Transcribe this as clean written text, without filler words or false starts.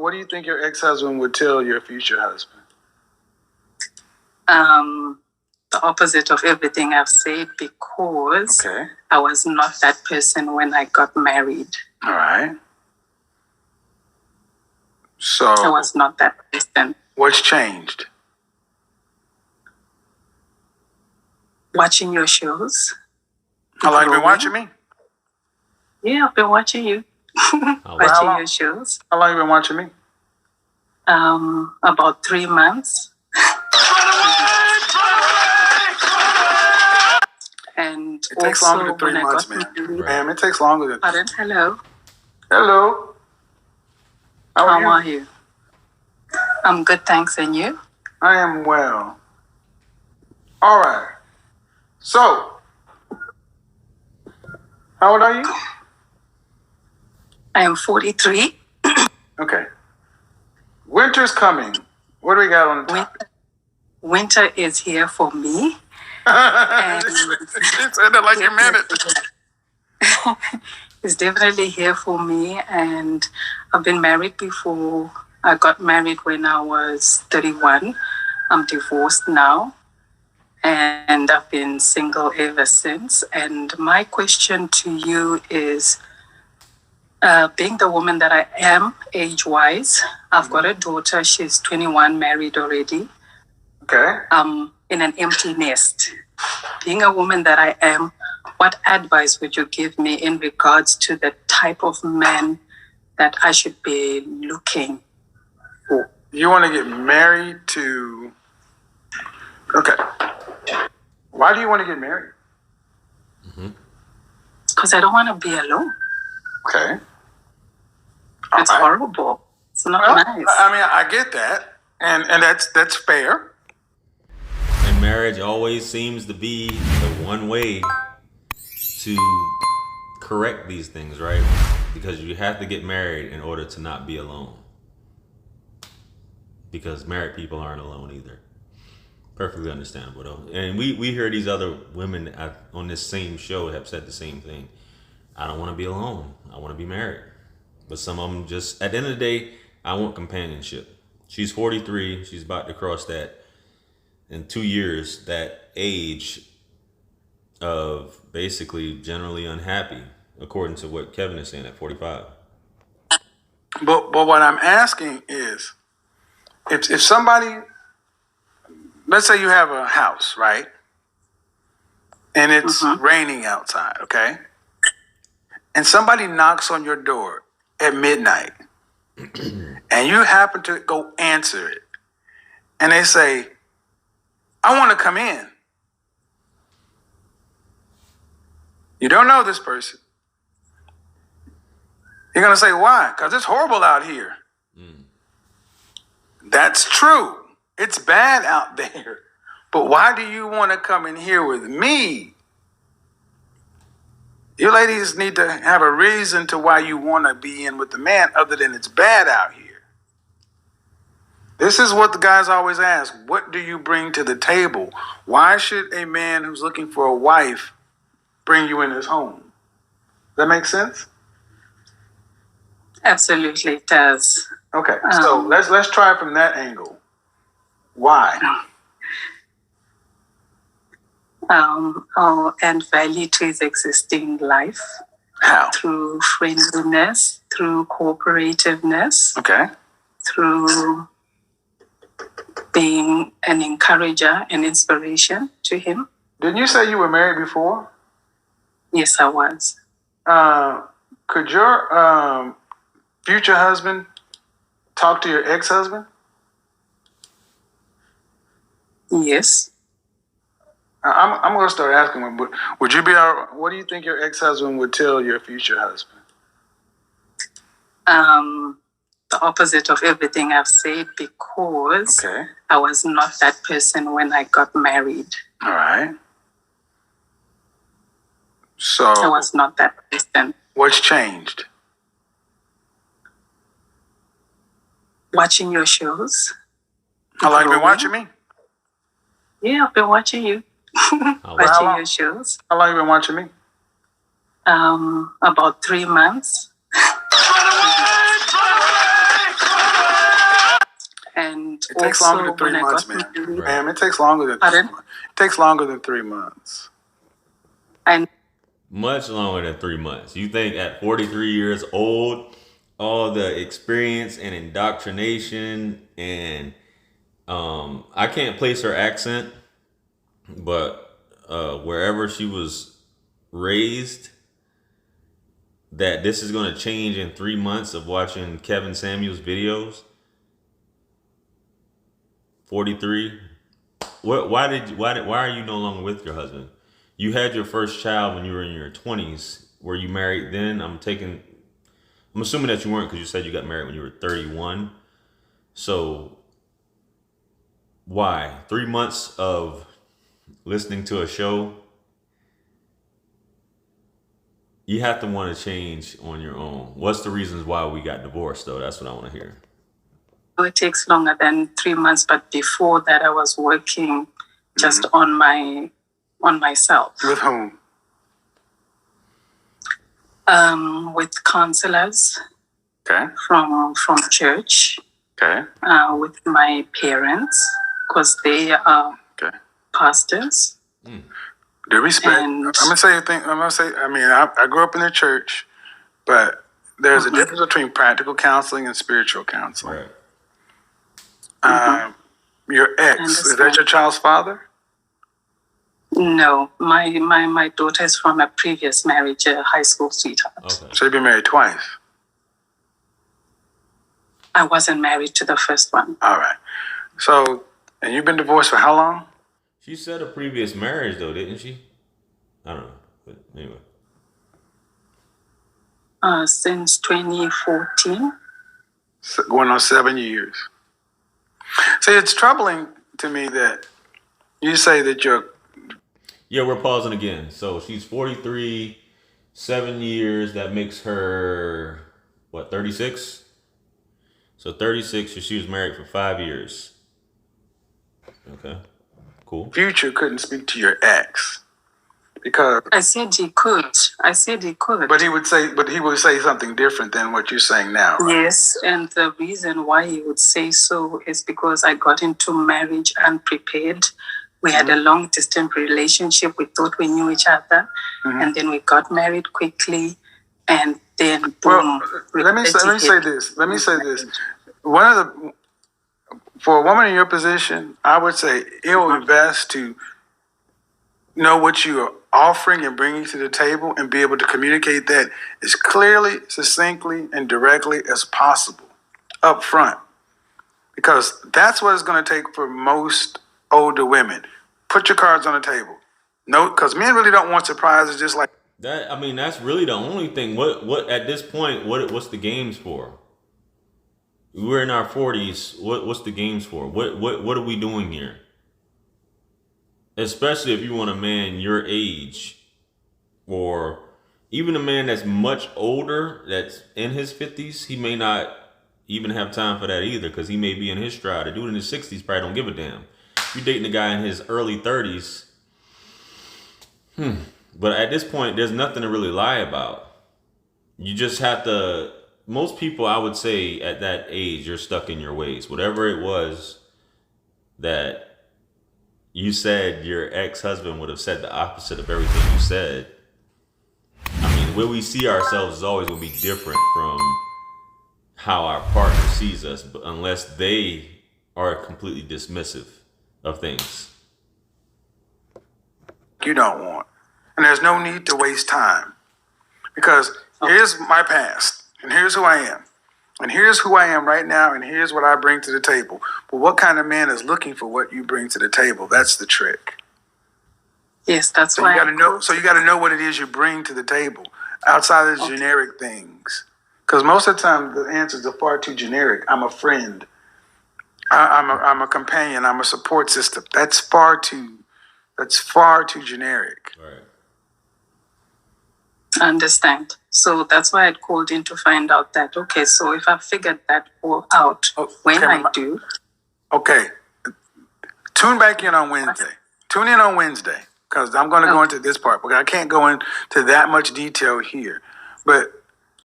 what do you think your ex-husband would tell your future husband? The opposite of everything I've said, because I was not that person when I got married. All right. So I was not that person. What's changed? Watching your shows. How long have you been watching me? Yeah, I've been watching you. Watching your shows. How long have you been watching me? About 3 months. And it takes longer than 3 months, man. Ma'am, it takes longer than. Pardon? Hello. Hello. How are you? I'm good, thanks. And you? I am well. All right. So, how old are you? I am 43. Okay. Winter's coming. What do we got on the topic? Winter is here for me. You said that like you meant it. It's definitely here for me, and I've been married before. I got married when I was 31. I'm divorced now, and I've been single ever since. And my question to you is, being the woman that I am, age-wise, I've got a daughter. She's 21, married already. Okay. In an empty nest. Being a woman that I am, what advice would you give me in regards to the type of man that I should be looking for? You want to get married to... Okay. Why do you want to get married? Because I don't want to be alone. Okay. It's horrible. It's not nice. I mean, I get that. And that's fair. And marriage always seems to be the one way to correct these things, right? Because you have to get married in order to not be alone. Because married people aren't alone either. Perfectly understandable though. And we hear these other women on this same show have said the same thing. I don't want to be alone. I want to be married. But some of them just, at the end of the day, I want companionship. She's 43. She's about to cross that in 2 years, that age of basically generally unhappy, according to what Kevin is saying at 45. But what I'm asking is, if somebody, let's say you have a house, right? And it's raining outside, okay? And somebody knocks on your door at midnight, and you happen to go answer it, and they say, I want to come in. You don't know this person. You're going to say, why? Because it's horrible out here. That's true. It's bad out there. But why do you want to come in here with me? You ladies need to have a reason to why you want to be in with the man other than it's bad out here. This is what the guys always ask. What do you bring to the table? Why should a man who's looking for a wife bring you in his home? Does that make sense? Absolutely, it does. Okay, so let's try it from that angle. Why? And value to his existing life. How? Through friendliness, through cooperativeness. Okay. Through being an encourager and inspiration to him. Didn't you say you were married before? Yes, I was. Could your future husband talk to your ex-husband? Yes. I'm going to start asking him, but would you be what do you think your ex-husband would tell your future husband? The opposite of everything I've said, because I was not that person when I got married. All right. So I was not that person. What's changed? Watching your shows. How long have you been watching me? Yeah, I've been watching you. Watching your shows. How long have you been watching me? About 3 months. And It takes longer than 3 when I months, got ma'am. married, Ma'am, it takes longer than pardon? it takes longer than 3 months. And Much longer than 3 months. You think at 43 years old, all the experience and indoctrination and I can't place her accent, but wherever she was raised, that this is going to change in 3 months of watching Kevin Samuels videos. 43. Why are you no longer with your husband? You had your first child when you were in your 20s. Were you married then? I'm assuming that you weren't, because you said you got married when you were 31. So why 3 months of listening to a show? You have to want to change on your own. What's the reasons why we got divorced, though? That's what I want to hear. it takes longer than 3 months, but before that, I was working just on myself. With whom? With counselors Okay. from church, Okay. with my parents, because they are Okay. pastors. The respect. And- I'm gonna say a thing. I mean, I grew up in the church, but there's a difference between practical counseling and spiritual counseling. Right. Your ex, is that your child's father? No, my daughter is from a previous marriage, a high school sweetheart. Okay. So you've been married twice. I wasn't married to the first one. All right. So, and you've been divorced for how long? She said a previous marriage, though, didn't she? I don't know. But anyway. Since 2014. Going on 7 years. See, it's troubling to me that you say that you're. Yeah, we're pausing again. So she's 43, 7 years. That makes her, what, 36? So 36, so she was married for 5 years. Okay, cool. Future couldn't speak to your ex because. I said he could. But he would say something different than what you're saying now, right? Yes, and the reason why he would say so is because I got into marriage unprepared. We had a long distance relationship. We thought we knew each other, and then we got married quickly, and then boom. Well, let me say this. For a woman in your position, I would say it would be best to know what you are offering and bringing to the table and be able to communicate that as clearly, succinctly, and directly as possible up front. Because that's what it's going to take for most older women. Put your cards on the table. No, because men really don't want surprises, just like That, I mean, that's really the only thing. What at this point, what's the games for? We're in our 40s. What's the games for? What are we doing here? Especially if you want a man your age, or even a man that's much older, that's in his 50s, he may not even have time for that either, because he may be in his stride. A dude in his 60s probably don't give a damn. If you're dating a guy in his early 30s, but at this point, there's nothing to really lie about. You just have to. Most people, I would say, at that age, you're stuck in your ways. Whatever it was that you said your ex-husband would have said the opposite of everything you said. I mean, where we see ourselves is always going to be different from how our partner sees us, but unless they are completely dismissive of things. you don't want. And there's no need to waste time. Because here's my past, and here's who I am. And here's who I am right now, and here's what I bring to the table. But what kind of man is looking for what you bring to the table? That's the trick. Yes, that's So why. you got to know. So you got to know what it is you bring to the table, outside of the generic things. Because most of the time, the answers are far too generic. I'm a friend. I'm a companion. I'm a support system. That's far too generic. Right. I understand. So that's why I called in to find out that, okay, so if I figured that all out, when I do. Okay. Tune back in on Wednesday. Tune in on Wednesday, because I'm going to go into this part, but I can't go into that much detail here. But